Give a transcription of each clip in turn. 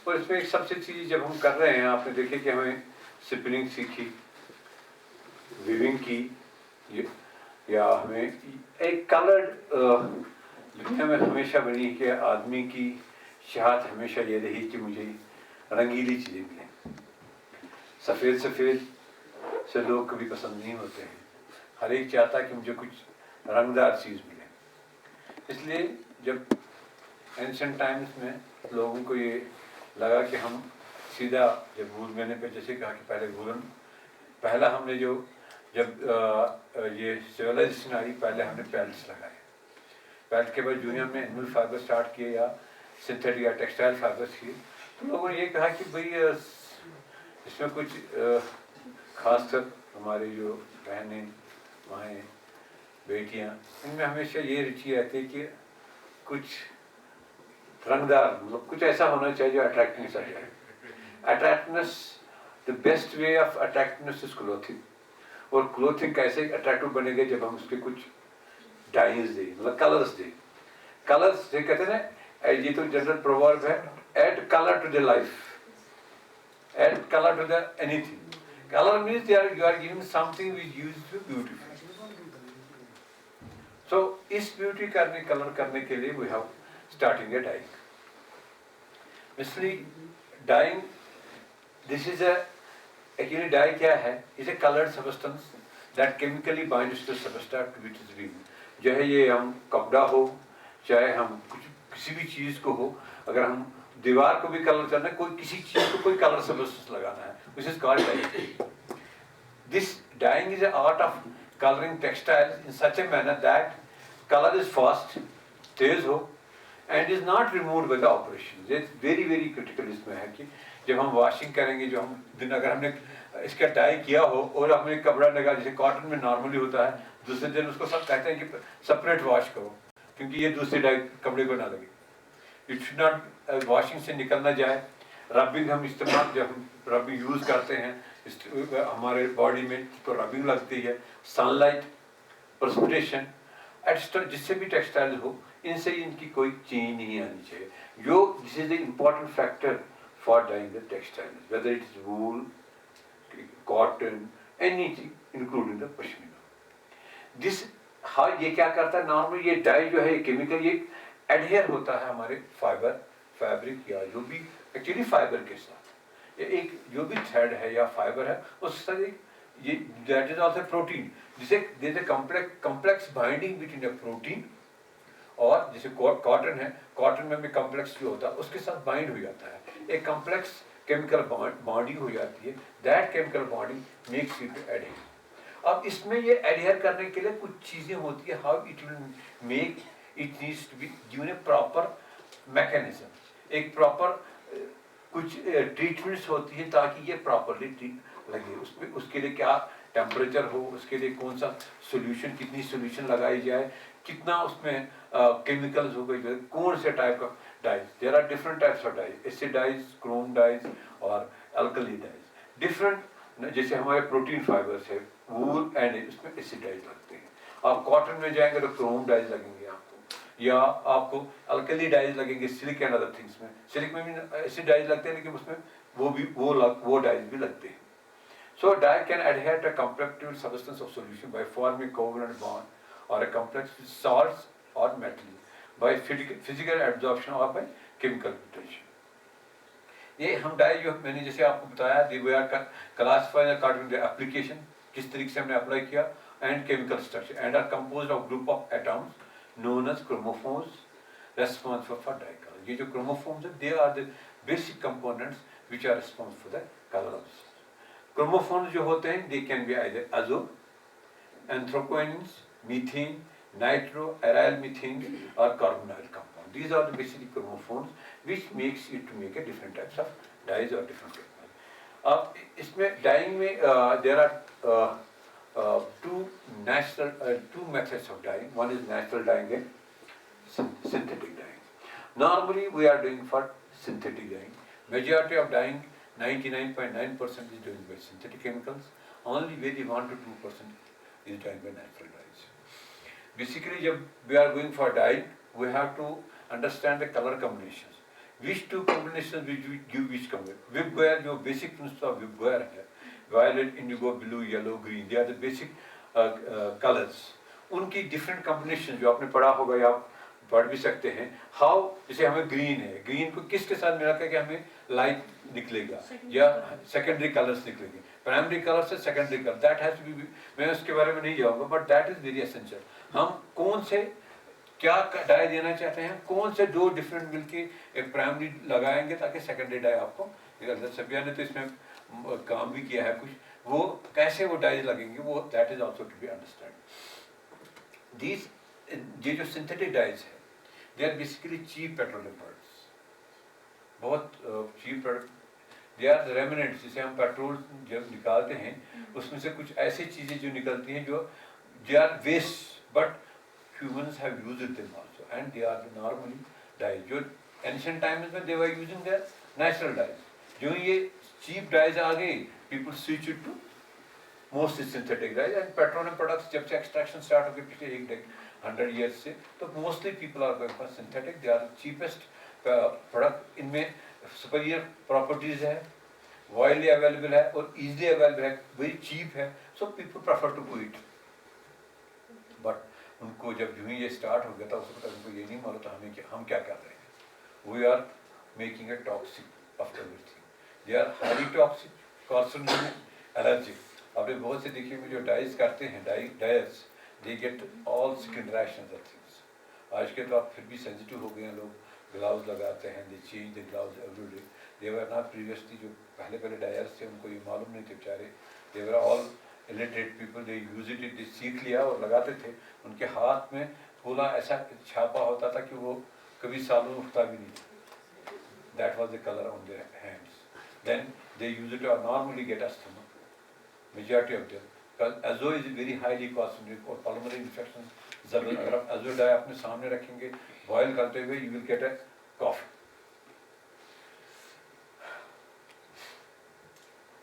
और इसमें एक सबसे चीज़ जब हम कर रहे हैं, आपने देखे कि हमें स्पिनिंग सीखी, विविंग की, या हमें एक कलर्ड दुनिया में हमेशा बनी कि आदमी की चाहत हमेशा ये रही कि मुझे रंगीली चीज़ें मिलें। सफ़ेद सफ़ेद से लोग कभी पसंद नहीं होते हैं, हर एक चाहता है कि मुझे कुछ रंगदार चीज़ मिले। इसलिए जब एंशिएंट टाइम्स में लोगों को ये लगा कि हम सीधा, जब वूल मैंने पे जैसे कहा कि पहले वूलन, पहला हमने जो जब ये सिविलाइजेशन आई, पहले हमने पेल्ट्स लगाए। पेल्ट के बाद दुनिया में एनिमल फाइबर स्टार्ट किए या सिंथेटिक या टेक्सटाइल फाइबर्स किए, तो लोगों ने ये कहा कि भाई इसमें कुछ खासकर हमारी जो बहनें, माएँ, बेटियाँ, इनमें हमेशा ये रुचि रहती है कि कुछ रंगदार, मतलब कुछ ऐसा होना चाहिए जो अट्रैक्टिवनेस आ जाए। Attractiveness, the best way of attractiveness is clothing. और क्लोथिंग कैसे अट्रैक्टिव बनेंगे, जब हम उसके कुछ डाइज दें, मतलब कलर्स दें। कलर्स से कहते हैं ना, ये तो जनरल प्रोवर्ब है, add colour to the life, add colour to the anything. Colour means you are giving something which use to beautiful. So इस ब्यूटी करने, कलर करने के लिए we have starting a dyeing. Basically, dyeing, this is actually dye क्या है? Is a colored substance that chemically binds to the substrate which is being. चाहे ये हम कपड़ा हो, चाहे हम किसी भी चीज़ को हो, अगर हम दीवार को भी कलर करना है, कोई किसी चीज़ को कोई कलर सबस्टेंस लगाना है, which is called dyeing. This dyeing is an art of coloring textiles in such a manner that color is fast, तेज हो, and is not removed by the operation. It's very very critical इसमें है कि जब हम washing करेंगे, जो हम दिन अगर हमने इसका डाई किया हो और हमने कपड़ा लगा, जैसे कॉटन में नॉर्मली होता है, दूसरे दिन उसको सब कहते हैं कि सेपरेट वॉश करो, क्योंकि ये दूसरे डाई कपड़े को ना लगे। इट शुड नॉट वॉशिंग से निकल ना जाए। रबिंग हम इस्तेमाल, जब हम रबिंग यूज़ करते हैं हमारे बॉडी में, तो रबिंग लगती है। सनलाइट, प्रेसिपिटेशन, जिससे भी टेक्सटाइल हो, इनसे इनकी कोई चेंज नहीं आनी चाहिए। जो this is the important factor for dyeing the textiles, whether it is wool, cotton, anything including the pashmina. This हाँ, ये क्या करता है नॉर्मली, ये डाई जो है केमिकल, ये एडहेयर होता है हमारे फाइबर, फैब्रिक या जो भी एक्चुअली फाइबर के साथ। ये एक जो भी थ्रेड है या फाइबर है, उसके साथ एक ये दैट इज ऑल्सो प्रोटीन, जिसे देते complex binding between a protein और जैसे कॉटन है, कॉटन में भी कम्प्लेक्स जो होता है उसके साथ बाइंड हो जाता है, एक कम्प्लेक्स केमिकल बॉन्डिंग हो जाती है। That chemical bonding makes it adhere. अब इसमें ये एडहेयर करने के लिए कुछ चीज़ें होती है, how it will make it needs to be given a proper mechanism, एक प्रॉपर कुछ ट्रीटमेंट्स होती है ताकि ये प्रॉपरली लगे। उसमें उसके लिए क्या टेम्परेचर हो, उसके लिए कौन सा सोल्यूशन, कितनी सोल्यूशन लगाई जाए, कितना उसमें केमिकल्स हो गए, कौन से टाइप का dyes. There are different types of dyes, acid dyes, chrome dyes और अल्कली डाइज। डिफरेंट, जैसे हमारे प्रोटीन फाइबर्स है, वूल एंड उसमें एसिड डाइज लगते हैं। आप कॉटन में जाएंगे तो क्रोम डाइज लगेंगे आपको, या आपको अल्कली डाइज लगेंगे सिल्क एंड अदर थिंग्स में। सिल्क में भी एसिड डाइज लगते हैं, लेकिन उसमें वो डाइज भी लगते हैं। So dye can adhere to a complex substance of solution by forming covalent bond or a complex with salts or metals by physical absorption or by chemical filtration. ये हम डाई जो मैंने जैसे आपको बताया, we are classified according to application, किस तरीके से हमने अप्लाई किया, and chemical structure, and are composed of group of atoms known as chromophores responsible for dye colour. ये जो क्रोमोफोर्स है, they are the basic components which are responsible for the colour of. Chromophores जो होते हैं, they can be either azo, anthraquinones, methane, nitro, aryl methane और carbonyl compound. These are the basically chromophores which makes it to make a different types of dyes or different chemicals. अब इसमें dyeing में there are two methods of dyeing. One is natural dyeing and synthetic dyeing. Normally we are doing for synthetic dyeing. Majority of dyeing 99.9% is doing by synthetic chemicals. Only very 1 to 2% is done by natural dyes. Basically, जब we are going for dye, we have to understand the color combinations. which two combinations which give which combination. Web जो basic principle of web है, violet, indigo, blue, yellow, green, they are the basic colors. उनकी different combination जो आपने पढ़ा होगा या आप पढ़ भी सकते हैं. How, जैसे हमें green है, green को किसके साथ मिला के हमें light निकलेगा या secondary colors निकलेंगे. Primary colors से secondary color, that has to be, मैं उसके बारे में नहीं जाऊँगा, but that is very essential. हम कौन से क्या डाई देना चाहते हैं, कौन से दो डिफरेंट मिलके एक प्राइमरी लगाएंगे ताकि सेकेंडरी डाई आपको निकल. सभ्या ने तो इसमें काम भी किया है कुछ, वो कैसे वो डाई लगेंगे वो that is also to be understand. These ये जो सिंथेटिक डाइज है they are basically cheap petroleum products, बहुत cheap product. They are remnants, जिसे हम पेट्रोल जब निकालते हैं उसमें से कुछ ऐसी चीज़ें जो निकलती हैं जो they are waste, but humans have used them also, and they are normally dyes. जो ancient times में they were using their natural dyes. जो ये cheap dyes आ गई, people switch it to mostly synthetic dyes, and petroleum products जब से extraction start हो गई पिछले 100 years से, तो mostly people are going for synthetic. They are the cheapest product. इनमें superior properties है, widely available है और easily available है, very cheap है, so people prefer to go it. But उनको जब यूं ही ये स्टार्ट हो गया था उसको उनको ये नहीं मालूम था हम क्या कर रहे हैं. We are making a toxic of everything. They are highly toxic, carcinogenic, allergic. आपने बहुत से देखिए में जो डाइज करते हैं dyers, they get all skin rashes of things. आज के तो आप फिर भी सेंसिटिव हो गए हैं, लोग ग्लव्स लगाते हैं, दे change the gloves every day. They were not previously, जो पहले डायर्स थे उनको ये मालूम नहीं थे बेचारे. They were all illiterate people, they use it, they सीख लिया और लगाते थे. उनके हाथ में पूरा ऐसा छापा होता था कि वो कभी सालों उठता भी नहीं. That was the color on their hands. Then they use it to normally get asthma. Majority of them, because azo is very highly carcinogenic और pulmonary infections. अगर आप azo dye अपने सामने रखेंगे boil करते हुए, you will get a cough.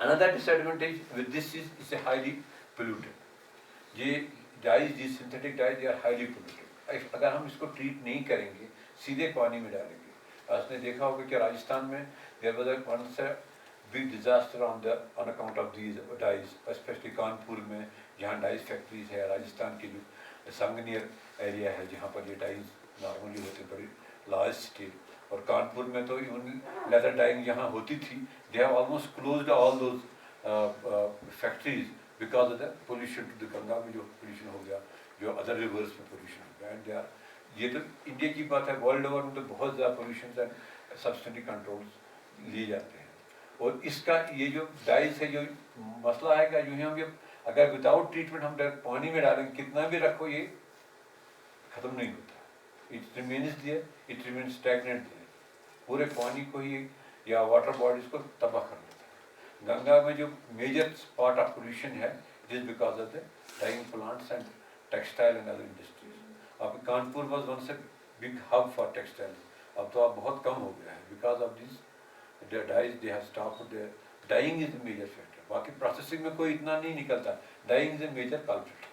Another disadvantage with this is it's a highly polluted. ये dyes, these synthetic dyes, they are highly polluted. अगर हम इसको treat नहीं करेंगे, सीधे पानी में डालेंगे. आपने देखा होगा कि राजस्थान में there was once a big disaster on account of these dyes, especially Kanpur में जहाँ dyes factories है. राजस्थान की जो संगनियर एरिया है जहाँ पर ये dyes normally होते बड़ी large scale. और कानपुर में तो इवन लेदर डाइंग जहाँ होती थी, they have almost closed all those factories because of the pollution to the Ganga में जो पोल्यूशन हो गया, जो अदर रिवर्स में पोल्यूशन हो गया. एंड दे आर, ये तो इंडिया की बात है, वर्ल्ड ओवर में तो बहुत ज़्यादा पोल्यूशन एंड सब्सिडी कंट्रोल्स लिए जाते हैं. और इसका ये जो डाइस है, जो मसला है कि जो हम ये अगर विदाउट ट्रीटमेंट हम डायरेक्ट पानी में डालेंगे, कितना भी रखो ये ख़त्म नहीं होता. It remains there, it remains stagnant there. पूरे पानी को ही या वाटर बॉडीज को तबाह कर देता है. गंगा में जो मेजर पार्ट ऑफ पोल्यूशन है, it is because of the dyeing plants and textile and other industries. अब कानपुर वॉज वन से बिग हब फॉर टेक्सटाइल. अब तो अब बहुत कम हो गया है because of this dyes. They have stopped there. Dyeing is the major factor. बाकी प्रोसेसिंग में कोई इतना नहीं निकलता. Dyeing is a major culprit.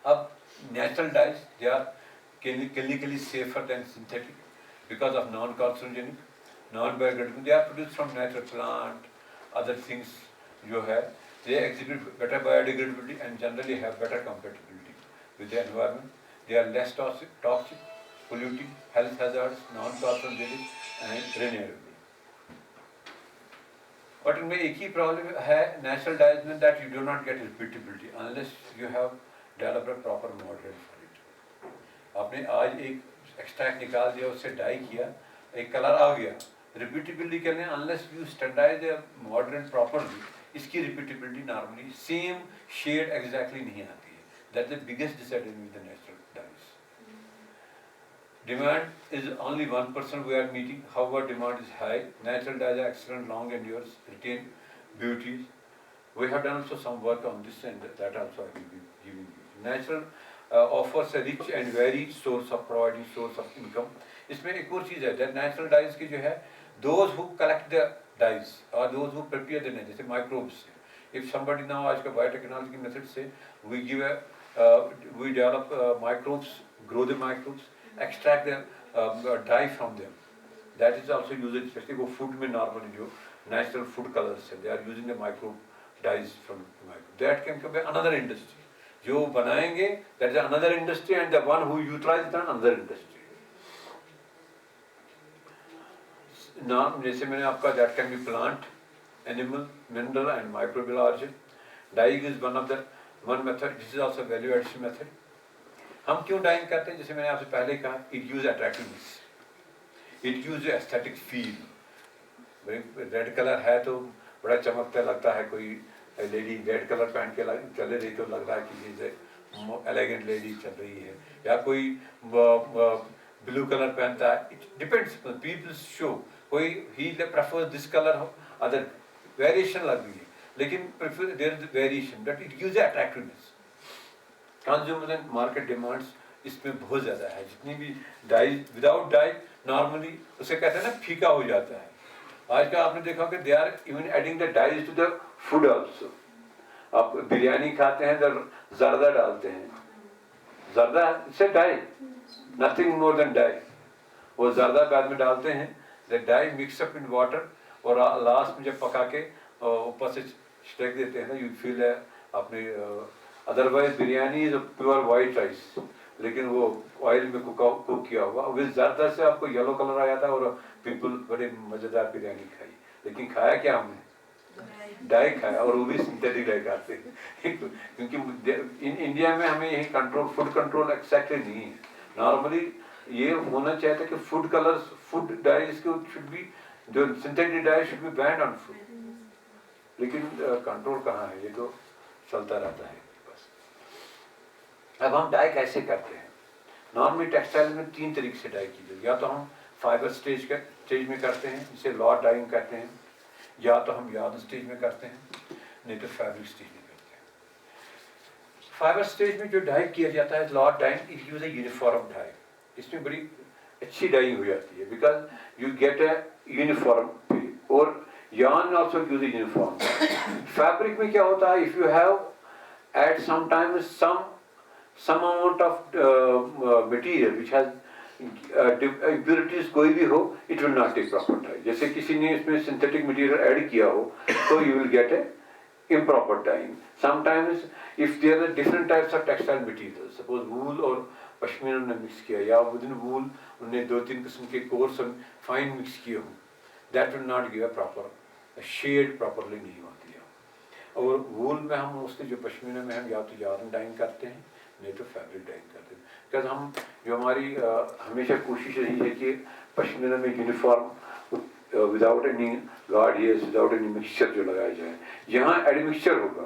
अब natural dyes, they are clinically safer than synthetic because of non-carcinogenic, non-biodegradable. They are produced from natural plant, other things जो है, they exhibit better biodegradability and generally have better compatibility with the environment. They are less toxic, polluting, health hazards, non-carcinogenic and renewable. But इनमें एक ही problem है natural dies में, that you do not get repeatability unless you have developed a proper model for it. आपने आज एक extract निकाल दिया, उससे डाई किया, एक कलर आ गया, रिपीटेबिलिटी के लिए अनलेस यू स्टैंडर्डाइज द मॉडर्न प्रॉपरली, इसकी repeatability normally same shade exactly नहीं आती है. That the biggest disadvantage with the natural dyes. Demand is only 1% we are meeting. However demand is high. Natural dyes are excellent, long endures, retain beauties. We have done also some work on this and that also I will be giving you. Natural offers a rich and varied source of providing source of income. इसमें एक और चीज़ है, that natural dyes की जो है, those who collect the dyes or those who prepare the, जैसे microbes. If somebody now आज का biotechnology method से we give a we develop microbes, grow the microbes, extract the dye from them. That is also used, especially वो food में normally जो natural food colors है, they are using the micro dyes from micro. That can be another industry. जो बनाएंगे, that is another industry, and the one who utilize that another industry. नाम जैसे मैंने आपका that can be plant, animal, mineral and microbial origin. Dyeing is one method. This is also value addition method. हम क्यों dying करते हैं? जैसे मैंने आपसे पहले कहा, it gives attractiveness, it gives aesthetic feel. Red colour है तो बड़ा चमकता लगता है, कोई लेडी रेड कलर पहन के चले रही तो लग रहा है कि ये एलिगेंट लेडी चल रही है, या कोई ब्लू कलर पहनता है. It depends people's show. कोई ही प्रेफर्स दिस कलर हो, अदर वेरिएशन लग रही है, लेकिन prefer there is variation but it gives attractiveness. Consumer and market demands इसमें बहुत ज़्यादा है. जितनी भी डाई, विदाउट डाई नॉर्मली उसे कहते हैं ना फीका हो जाता है. आज का आपने देखा कि they are even adding the dyes to the food also. आप बिरयानी खाते हैं तो जर्दा डालते हैं, जर्दा से dye, nothing more than dye. वो जर्दा बाद में डालते हैं, the dye mix up in water, और लास्ट में जब पका के ऊपर से छिड़क देते हैं ना, यू फील है अपने. Otherwise biryani is pure white rice, लेकिन वो ऑयल में कुक किया होगा, विद ज़्यादा से आपको येलो कलर आ जाता है और पीपल बड़े मज़ेदार बिरयानी खाई. लेकिन खाया क्या हमने? डाई खाया, और वो भी सिंथेटिक डाई खाते हैं. क्योंकि इन इंडिया में हमें यही कंट्रोल, फूड कंट्रोल एक्जैक्टली नहीं है. नॉर्मली ये होना चाहिए था कि फूड कलर्स, फूड डाइज के शुड बी, जो synthetic dye should be banned on food. लेकिन कंट्रोल कहाँ है? ये तो चलता रहता है. अब हम डाई कैसे करते हैं? नॉर्मली टेक्सटाइल में 3 तरीके से डाई की जाती है. या तो हम फाइबर स्टेज में करते हैं, जिसे लॉट डाइंग कहते हैं, या तो हम यार्न स्टेज में करते हैं, नहीं तो फैब्रिक स्टेज में करते हैं. फाइबर स्टेज में जो डाई किया जाता है lot dyeing, it use a uniform dye. इसमें बड़ी अच्छी डाइंग हो जाती है, because you get a uniform. और yarn also use a uniform. Fabric में क्या होता है? If you have at some time some amount of material which has impurities कोई भी हो, it will not take proper dye. जैसे किसी ने इसमें synthetic material add किया हो, तो you will get a improper dyeing. Sometimes if there are different types of textile materials, suppose wool और पश्मीना ने mix किया, या within wool उन्हें 2-3 किस्म के coarse and fine mix किए हो, that will not give a proper shade, properly नहीं होती है. और wool में हम उसके जो पश्मीना में हम या तो yarn dyeing करते हैं, नहीं तो फैब्रिक डाइंग करते हैं. बिकॉज हम जो हमारी हमेशा कोशिश रही है कि पश्मीना में uniform without any guard hairs, without any mixture जो लगाया जाए. यहाँ एडमिक्सचर होगा.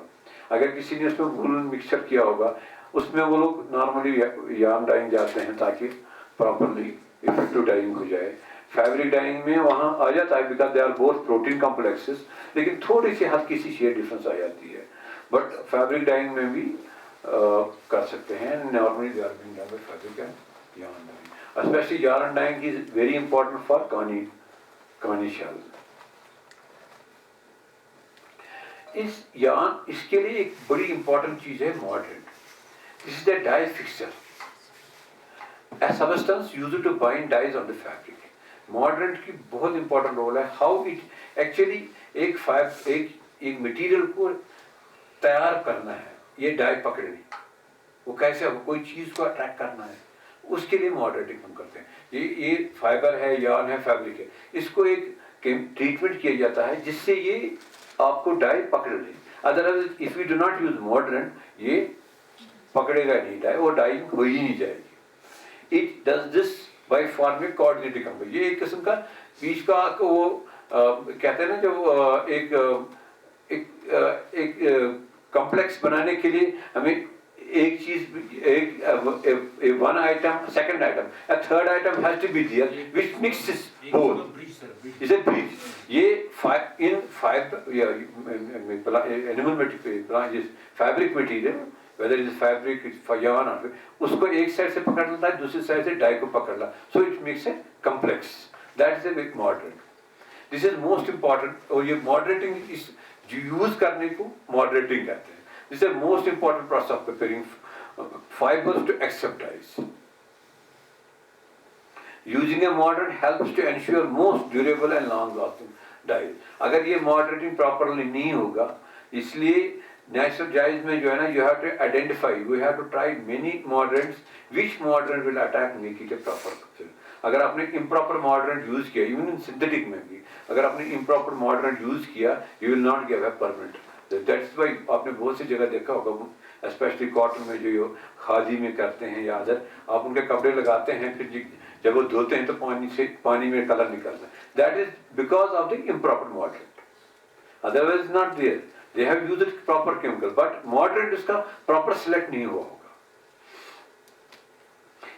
अगर किसी ने उसमें वूलन मिक्सचर किया होगा, उसमें वो लोग नॉर्मली यार्न डाइंग जाते हैं ताकि प्रॉपरली इफेक्टिव डाइंग हो जाए. फैब्रिक डाइंग में वहाँ आ जाता है because they are both protein complexes, लेकिन थोड़ी सी हल्की सी शेड डिफरेंस आ जाती है. बट फैब्रिक डाइंग में भी कर सकते हैं. Normally they are being done by fabric and yarn dyeing. Specially yarn dyeing is very important for Kani shawl. इसके लिए एक बड़ी इंपॉर्टेंट चीज है mordant. This is the dye fixture, a substance used to bind dyes on the fabric. Mordant की बहुत important role है. How it actually एक मटेरियल को तैयार करना है, ये डाई पकड़नी, वो कैसे हो, कोई चीज को अट्रैक्ट करना है, उसके लिए मॉडरेटिंग हम करते हैं. ये फाइबर है, यार्न है, फैब्रिक है, इसको एक ट्रीटमेंट किया जाता है जिससे ये आपको डाई पकड़ ले. Otherwise if you do not use mordant, ये पकड़ेगा नहीं डाई, और डाइंग हो ही नहीं जाएगी. It does this by forming coordinated compound. ये एक किस्म का बीच का वो कहते हैं ना, जो एक कॉम्प्लेक्स बनाने के लिए हमें एक चीज, एक one item, second item, a third item has to be there which mixes both. Is a bridge. ये in fiber animal material, fabric material, whether it is fabric, it's for yarn or उसको एक side से पकड़ लेता है, दूसरी side से die को पकड़ ला. So it makes a complex. That is a big moderate. This is most important. और ये moderating is जो यूज करने को moderating कहते हैं. This is the most important process of preparing fibers to accept dyes. Using a moderate helps to ensure most durable and long lasting dyes. अगर ये moderating properly नहीं होगा, इसलिए natural dyes में जो है ना, you have to identify, we have to try many moderants, which moderant will attack make it a proper film. अगर आपने improper moderant use किया, even in synthetic में भी, अगर आपने improper moderant use किया, you will not give a permanent. That's why आपने बहुत सी जगह देखा होगा, स्पेशली कॉटन में जो खादी में करते हैं या अदर, आप उनके कपड़े लगाते हैं, फिर जब वो धोते हैं तो पानी में कलर निकलता है. That is because of the improper moderate. Otherwise not there. They have used proper chemical, but moderate इसका प्रॉपर सिलेक्ट नहीं हुआ होगा.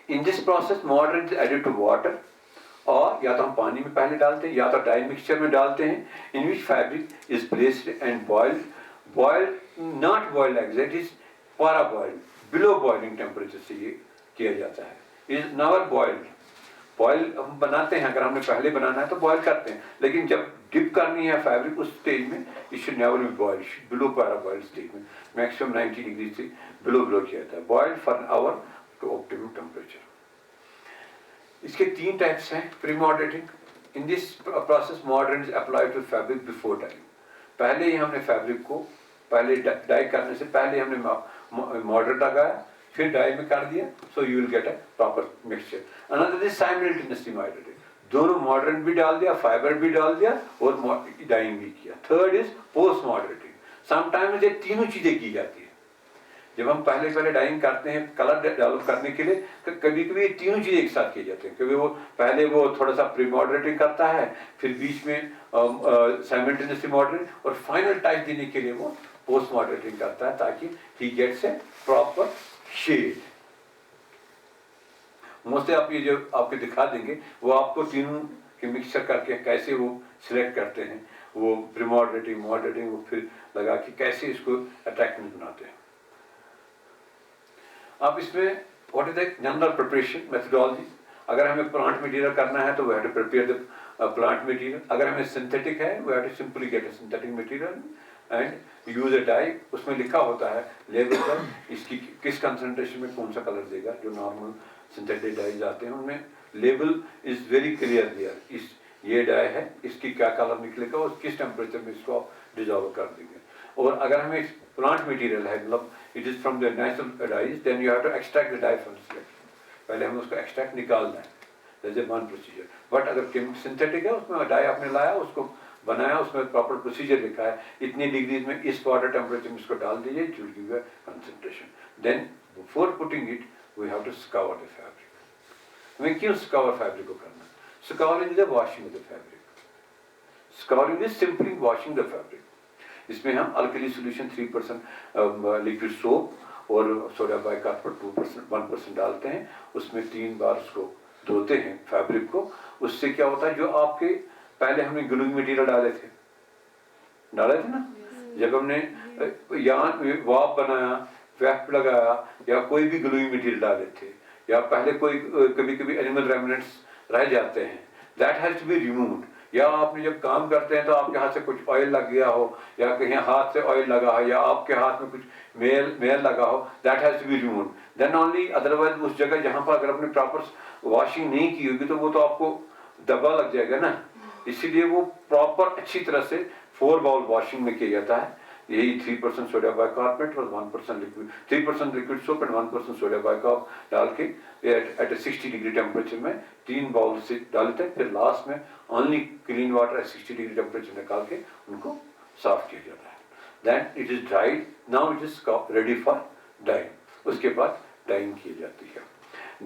In this process moderate is added to water, और या तो हम पानी में पहले डालते हैं या तो डाई मिक्सचर में डालते हैं, in which fabric is placed and boiled, not boiled like that, is parboiled, below boiling temperature से ये किया जाता है. Is not boiled. बॉयल हम बनाते हैं, अगर हमने पहले बनाना है तो बॉयल करते हैं, लेकिन जब डिप करनी है फैब्रिक उस स्टेज में, it should never be boiled, below पारा बॉइल्ड स्टेज में मैक्सिमम 90 डिग्री से बिलो किया जाता है. Boiled for an hour to optimum temperature. इसके 3 टाइप्स हैं pre moderating. In this process mordant is applied to fabric before dyeing. पहले ही हमने फैब्रिक को पहले डाई करने से पहले हमने मॉडरेट लगाया, फिर डाई में कर दिया, so you will get a proper mixture. Another is simultaneously moderating. दोनों मॉडरेंट भी डाल दिया, फाइबर भी डाल दिया और डाइंग भी किया. Third is post moderating. Sometimes ये तीनों चीजें की जाती है. जब हम पहले डाइंग करते हैं कलर डेवलप करने के लिए, कभी कभी ये तीनों चीजें एक साथ की जाती हैं. क्योंकि वो पहले वो थोड़ा सा प्री मॉडरेटिंग करता है, फिर बीच में साइमल्टेनियसली मॉडरेट, और फाइनल टच देने के लिए वो पोस्ट मॉडरेटिंग करता है, ताकि he gets a proper shade. Mostly आप ये जो आपके दिखा देंगे, वो आपको तीनों के मिक्सचर करके कैसे वो सिलेक्ट करते हैं, वो प्री मॉडरेटिंग, मॉडरेटिंग, वो फिर लगा के कैसे इसको अट्रैक्टिव बनाते हैं. अब इसमें what is the general preparation methodology. अगर हमें प्लांट मटेरियल करना है तो we have to prepare the plant material. अगर हमें सिंथेटिक है, we have to simply get a synthetic material and use a dye. उसमें लिखा होता है लेबल पर इसकी किस कंसंट्रेशन में कौन सा कलर देगा. जो नॉर्मल सिंथेटिक डाइज आते हैं उनमें label is very clear there. इस ये डाई है, इसकी क्या कलर निकलेगा और किस टेम्परेचर में इसको आप डिजॉल्व कर देंगे. और अगर हमें प्लांट मटेरियल है, मतलब it is from the natural dyes, then you have to extract the dye from select. पहले हमें उसको एक्सट्रैक्ट निकालना है, दैट्स वन प्रोसीजर. बट अगर सिंथेटिक है, उसमें डाई आपने लाया, उसको बनाया, उसमें प्रॉपर प्रोसीजर लिखा है, इतनी डिग्री में इस वाटर टेम्परेचर में इसको डाल दीजिए, it will give you concentration. Then before putting it we have to scour the fabric. हमें क्यों स्कावर फैब्रिक को करना? Scouring is the washing of the fabric. Scouring is simply washing the fabric. इसमें हम अल्कली सोल्यूशन 3% लिक्विड सोप और sodium bicarbonate 1% डालते हैं. उसमें 3 बार उसको धोते हैं फैब्रिक को. उससे क्या होता है, जो आपके पहले हमने ग्लूइंग मटेरियल डाले थे ना, जब हमने यहाँ वाप बनाया, वेफ लगाया, या कोई भी ग्लूइंग मटेरियल डाले थे, या पहले कोई कभी एनिमल रेमिनेंट्स रह जाते हैं, that has to be removed. या आपने जब काम करते हैं तो आपके हाथ से कुछ ऑयल लग गया हो, या कहीं हाथ से ऑयल लगा हो, या आपके हाथ में कुछ मेल लगा हो, that has to be removed. Then only, otherwise उस जगह जहाँ पर अगर आपने प्रॉपर वॉशिंग नहीं की होगी तो वो तो आपको दबा लग जाएगा ना. इसीलिए वो प्रॉपर अच्छी तरह से 4 बाउल वॉशिंग में किया जाता है. यही 3% सोडियम बाइकार्बोनेट और 1% liquid, 3% liquid soap and 1% sodium bicarbonate डाल के एट 60 डिग्री टेम्परेचर में 3 बाउल से डालते हैं. फिर लास्ट में only clean water 60 degree temperature निकाल के उनको साफ किया जाता है. Then it is dried. Now it is ready for dyeing. उसके बाद डाइंग की जाती है.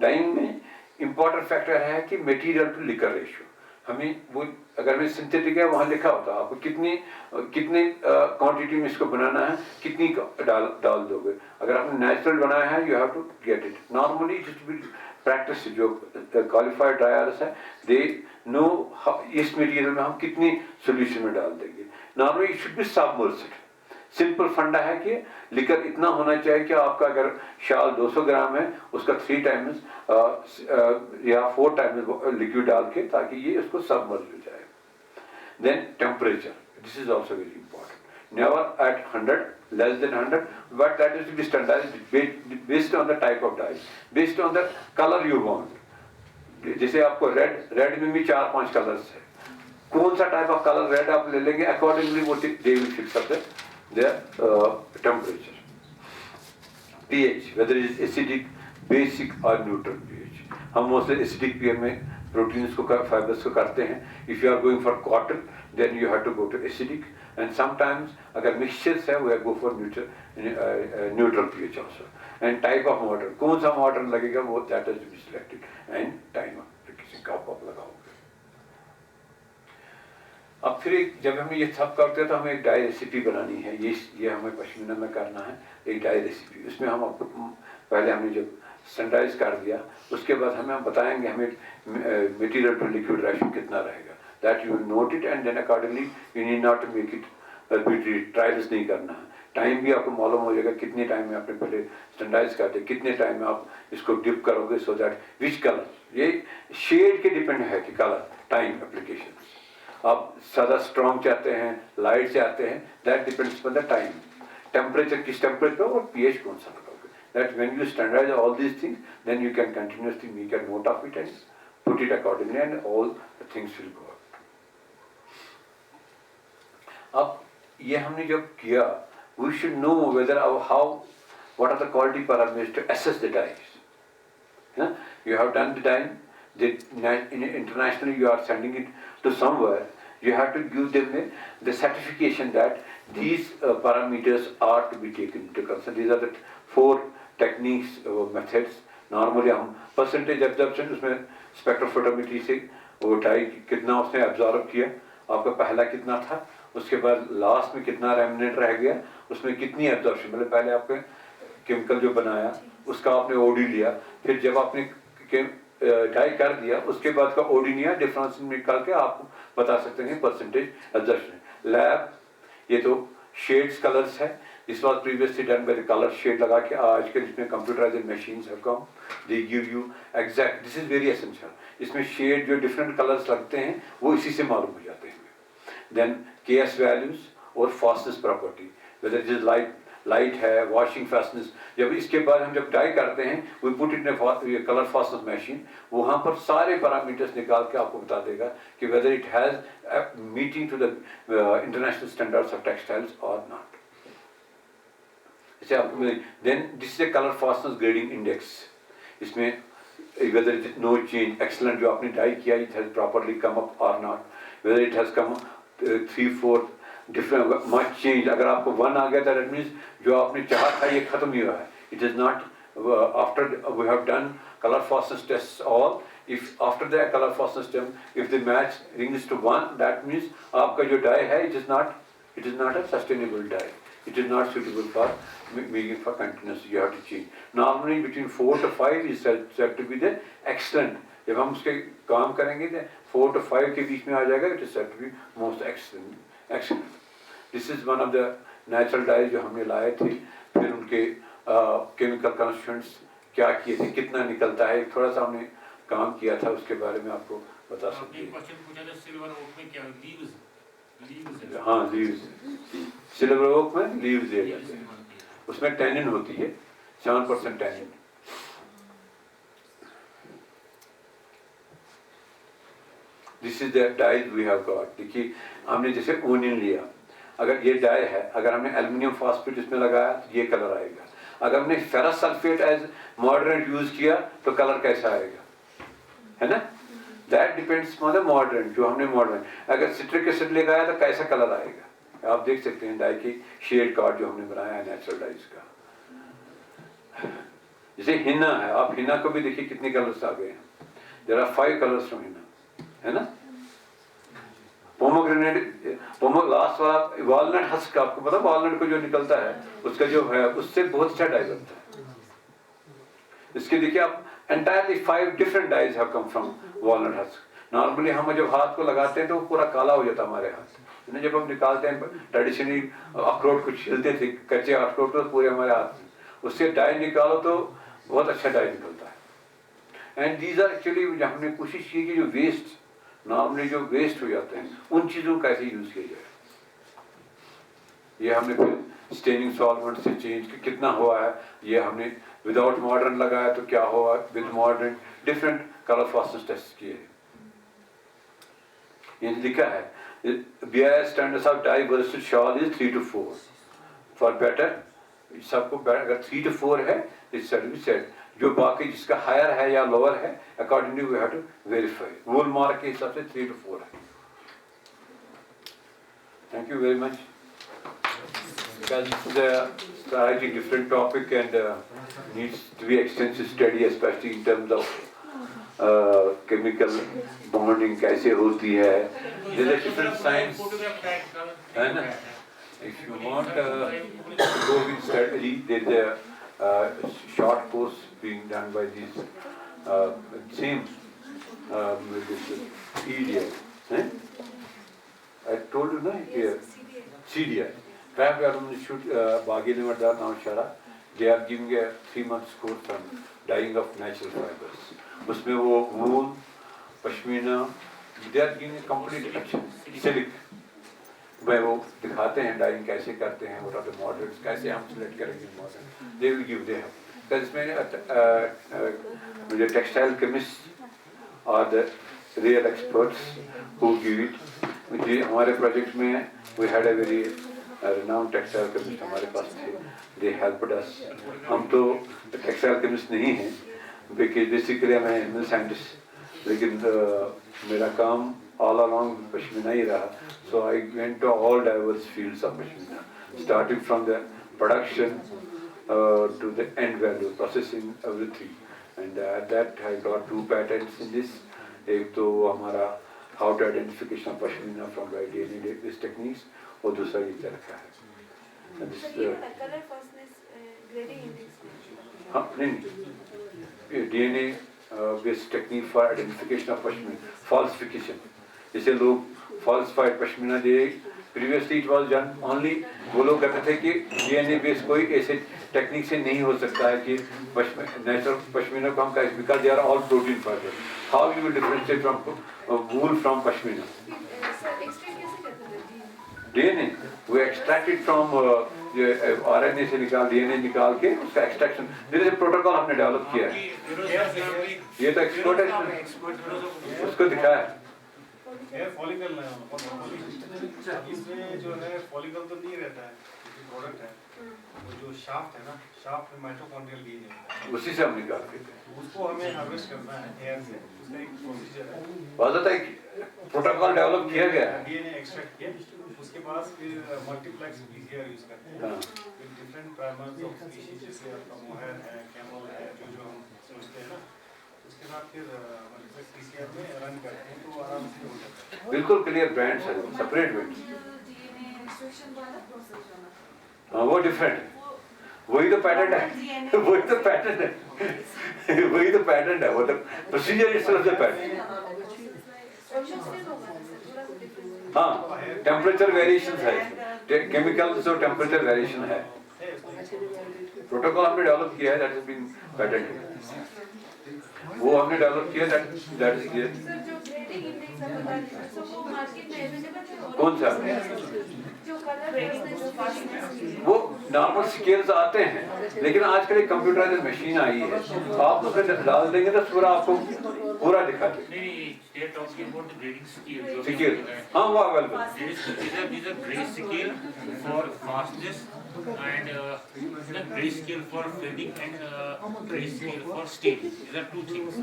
डाइंग में इंपॉर्टेंट फैक्टर है कि मटेरियल टू लिकर रेशियो. हमें वो, अगर में सिंथेटिक है वहाँ लिखा होता है आपको कितनी क्वांटिटी में इसको बनाना है, कितनी डाल दोगे. अगर आपने नेचुरल बनाया है, you have to get it. Normally just be practice, जो क्वालिफाइड ड्रायर्स है, दे नो इस मटेरियल में हम कितनी सोल्यूशन में डाल देंगे. Normally it should be submerged. Simple फंडा है कि लिकर इतना होना चाहिए कि आपका अगर शाल 200 ग्राम है, उसका 3 टाइम्स या 4 टाइम्स लिक्विड डाल के, ताकि ये उसको सबमर्ज हो जाए. Then temperature, this is also very important. Never at 100, less than 100, but that is to be standardized based on the type of dye, based on the color you want. जैसे आपको red में भी 4-5 colours है, कौन सा type of colour red आप ले लेंगे, अकॉर्डिंगली वो they will fix up the temperature, pH, whether it is acidic, basic or neutral pH. हम मोस्टली एसिडिक pH में प्रोटीन्स को फाइबर्स को करते हैं. If you are going for cotton then you have to go to acidic, and sometimes अगर mixtures है we go for neutral pH also. And type of modern, कौन सा modern लगेगा वो that is be selected and time किसी का आप लगाओगे. अब फिर जब हम ये सब करते हैं तो हमें एक डाई रेसिपी बनानी है. ये हमें पश्मीना में करना है एक डाई रेसिपी. उसमें हम आपको पहले हमने जब स्टैंडर्डाइज कर दिया उसके बाद हम बताएंगे हमें मटेरियल टू लिक्विड रेशियो कितना रहेगा. That you note it and then accordingly you need not to make it trials नहीं करना है. टाइम भी आपको मालूम हो जाएगा कितने टाइम में आपने पहले स्टैंडर्डाइज कर दिया, कितने टाइम में आप इसको डिप करोगे, सो दैट विच कलर, ये शेड के डिपेंड है कि कलर टाइम एप्लीकेशन. आप ज़्यादा स्ट्रॉन्ग चाहते हैं, लाइट चाहते हैं, that depends upon the time. Temperature किस टेम्परेचर और पीएच कौन सा लगाओगे. That when you standardise all these things then you can continuously make a note of it and put it accordingly and all things will go. अब ये हमने जब किया, we should know whether how what are the quality parameters to assess the dyes. You have done the dyeing, internationally you are sending it to somewhere, you have to give them the certification that these parameters are to be taken into consideration. These are the 4 techniques methods. Normally हम percentage absorption, उसमें spectrophotometry से वो dye कितना उसने absorb किया, आपका पहला कितना था, उसके बाद लास्ट में कितना रेमिनेंट रह गया, उसमें कितनी एब्जॉर्प्शन, मतलब पहले आपके केमिकल जो बनाया उसका आपने ओडी लिया, फिर जब आपने डाई कर दिया उसके बाद का ओडी लिया, डिफरेंस निकाल के आप बता सकते हैं परसेंटेज एब्जॉर्प्शन. लैब ये तो शेड्स कलर्स है, this was previously done by the colour shade लगा के. आजकल इसमें computerised machines have come, they give you exact, this is very essential. इसमें शेड जो डिफरेंट कलर्स लगते हैं वो इसी से मालूम हो जाते हैं. देन KS वैल्यूज और fastness property, whether it is light है, वॉशिंग फास्टनेस. जब इसके बाद हम जब डाई करते हैं we put it in colour fastness machine, वहाँ पर सारे पैरामीटर्स निकाल के आपको बता देगा कि whether it has meeting to the international standards of textiles और not. Then this is a colour fastness grading index. इसमें whether it no change, excellent जो आपने डाई किया it has properly come up और not, whether it has come 3-4 different much change. अगर आपको 1 आ गया तो दैट मीन्स जो आपने चाहा था ये खत्म ही हुआ है. It is not after we have done colour fastness test all, if after the colour fastness test if the match rings to 1 that means आपका जो डाई है it is not a sustainable dye, it is not suitable for making for continuous. You have to change. Normally between 4 to 5 is said to be the excellent. जब हम उसके काम करेंगे तो 4 to 5 के बीच में आ जाएगा, it is said to be most excellent. This is one of the natural dyes जो हमने लाए थे. फिर उनके केमिकल कॉन्स्टिट्यूएंट्स क्या किए थे, कितना निकलता है, थोड़ा सा हमने काम किया था, उसके बारे में आपको बता सकते हैं. हाँ लीव्स, सिल्वर ओक में लीव्स दिए जाते हैं, उसमें टैनिन होती है 7% tannin. This is the dye we have got. देखिए हमने जैसे ओनियन लिया, अगर ये डाई है, अगर हमने एल्युमिनियम फॉस्फेट इसमें लगाया तो ये कलर आएगा. अगर हमने फेरस सल्फेट एज मॉडरेंट यूज किया तो कलर कैसा आएगा, है ना. दैट डिपेंड्स ऑन द मॉडरेंट जो हमने मॉडरेंट. अगर सिट्रिक एसिड लगाया तो कैसा कलर आएगा, आप देख सकते हैं डाई की शेड कार्ड जो हमने बनाया है नेचुरल डाइज का. जैसे हिना है, आप हिना को भी देखिए कितने कलर्स आ गए हैं. There are 5 colours from henna, है ना. पोमोग्रेनेट लास्ट वाला वॉलनट हस्क, आपको पता वॉलनट को जो निकलता है उसका जो है उससे बहुत अच्छा डाई बनता है. इसके देखिए आप entirely 5 different dyes have come from walnut husk. Normally हम जब हाथ को लगाते हैं तो वो पूरा काला हो जाता है हमारे हाथ. जब हम निकालते हैं ट्रेडिशनली अखरोट को छीलते थे, कच्चे अखरोट तो पूरे हमारे हाथ में, उससे डाई निकालो तो बहुत अच्छा डाई निकलता है. एंड दीज आर एक्चुअली हमने कोशिश की कि जो वेस्ट नॉर्मली जो वेस्ट हो जाते हैं उन चीज़ों का कैसे यूज़ किया जाए. ये हमने फिर स्टेनिंग सॉल्वेंट से चेंज कितना हुआ है, ये हमने विदाउट मॉडर्न लगाया तो क्या हुआ, with modern different colour fastness test किए हैं। ये लिखा है BIS standards of dye versus shawl is 3 to 4 for better. सबको अगर 3 to 4 है इस सर्टिफिकेट, जो बाकी जिसका हायर है या लोअर है accordingly we have to verify. Wool mark के हिसाब से 3 to 4 है। Thank you very much. Because this is a slightly different topic and needs to be extensive study, especially in terms of chemical bonding कैसे होती है। There is a different science, है ना? If you want to go with study, there is a short course being done by this same this EDI. I told you, no? Here, CDI. Craft Garment Institute, Bagini Madar, Navshara, they are giving a 3 months course on dyeing of natural fibers. उसमें वो wool, pashmina, they are giving a complete action, silk. वह वो दिखाते हैं dyeing कैसे करते हैं, what are the models, कैसे हम select करेंगे model. They will give them. तो इसमें मुझे textile chemists are the real experts who give it. मुझे हमारे project में we had a very renowned textile chemist हमारे पास थे, they helped us। हम तो textile chemist नहीं हैं, basically मैं animal scientist, लेकिन मेरा काम all along पश्मीना ही रहा, so I went to all diverse fields of pashmina, starting from the production to the end value, processing everything, and that I got 2 patents in this। एक तो हमारा how to identification of pashmina from by DNA based techniques, और दूसरा ये रखा है। Colour fastness grading index. हाँ नहीं, DNA based technique for identification of pashmina, falsification. जैसे लोग falsified pashmina they, previously it was done only, वो लोग कहते थे कि DNA बेस्ड कोई ऐसे टेक्निक से नहीं हो सकता है कि नेचुरल पश्मीना को हम कहें, because they are all protein fibre. How you will differentiate from wool from pashmina? DNA वो एक्सट्रैक्टेड फ्रॉम RNA से निकाल, DNA निकाल के उसका एक्सट्रैक्शन, धीरे से प्रोटोकॉल हमने डेवलप किया है। ये तो एक्सपर्ट है, उसको दिखाया है। फॉलिकल इसमें जो है फॉलिकल तो नहीं रहता है, प्रोडक्ट है, जो शाफ्ट है ना, शाफ्ट में माइटोकॉन्ड्रियल डीएनए होता है, उसी से हम निकालते हैं, उसको हमें हार्वेस्ट करना है एयर से, उसका एक प्रोसीजर है, बहुत एक प्रोटोकॉल डेवलप किया गया है। डीएनए एक्सट्रैक्ट किया, उसके बाद फिर मल्टीप्लेक्स पीसीआर यूज करते हैं, फिर डिफरेंट प्राइमर्स ऑफ स्पीशीज जैसे आपका मोहर है, कैमल है, जो हम समझते हैं ना, उसके बाद फिर मल्टीप्लेक्स पीसीआर में रन करते हैं तो आराम से हो जाता है। बिल्कुल क्लियर ब्रांड्स है, सेपरेट ब्रांड्स। हाँ वो डिफरेंट है, वही तो पैटर्न है, वही तो पैटर्न है, वही तो पैटर्न है, वो तो प्रोसीजर इटसेल्फ द पैटर्न। हाँ टेम्परेचर वेरिएशन है, केमिकल्स और टेम्परेचर वेरिएशन है, प्रोटोकॉल हमने डेवलप किया है, दैट हैज बीन पैटेंटेड, वो हमने डेवलप किया, दैट इज क्लियर। कौन सा? वो नॉर्मल स्केल्स आते हैं, लेकिन आजकल एक कंप्यूटराइज्ड मशीन आई है, आप उसमें डाल देंगे तो पूरा आपको पूरा दिखा देगा। स्केल हाँ वो available. These are gray scale for fastness and gray scale for fading and gray scale for staining. These are 2 things.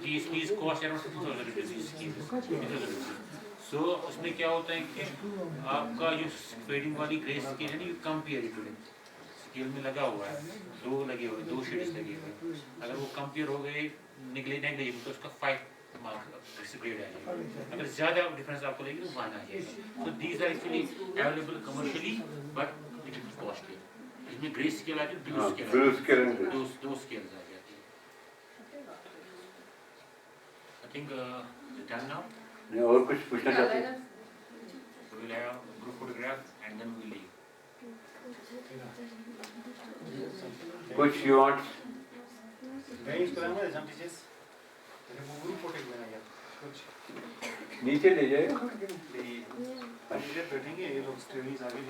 These cost around 2,000 rupees these scales. So उसमें क्या होता है कि आपका जो फेडिंग वाली ग्रे स्केल है ना, ये कंपेयर स्केल में लगा हुआ है, 2 लगे हुए, 2 शेड्स लगे हुए, अगर वो कंपेयर हो गए नेग्लिजिबल तो उसका 5 मार्क्स ग्रेड आ जाएगा, अगर ज़्यादा डिफरेंस आपको लगेगी तो 1 आ जाएगा। तो these are actually available commercially but it is costly. इसमें ग्रे स्केल आती है, ब्लू स्केल, दो स्केल्स आ जाती है। I think done now. और कुछ पूछना चाहते हैं? We will have a group photograph and then we will leave. कुछ you want? मैं इसको ना एग्जाम टीचर्स वो ग्रुप फोटो लेना यार, कुछ नीचे ले जाए, बैठेंगे ये लोग, स्टडीज आगे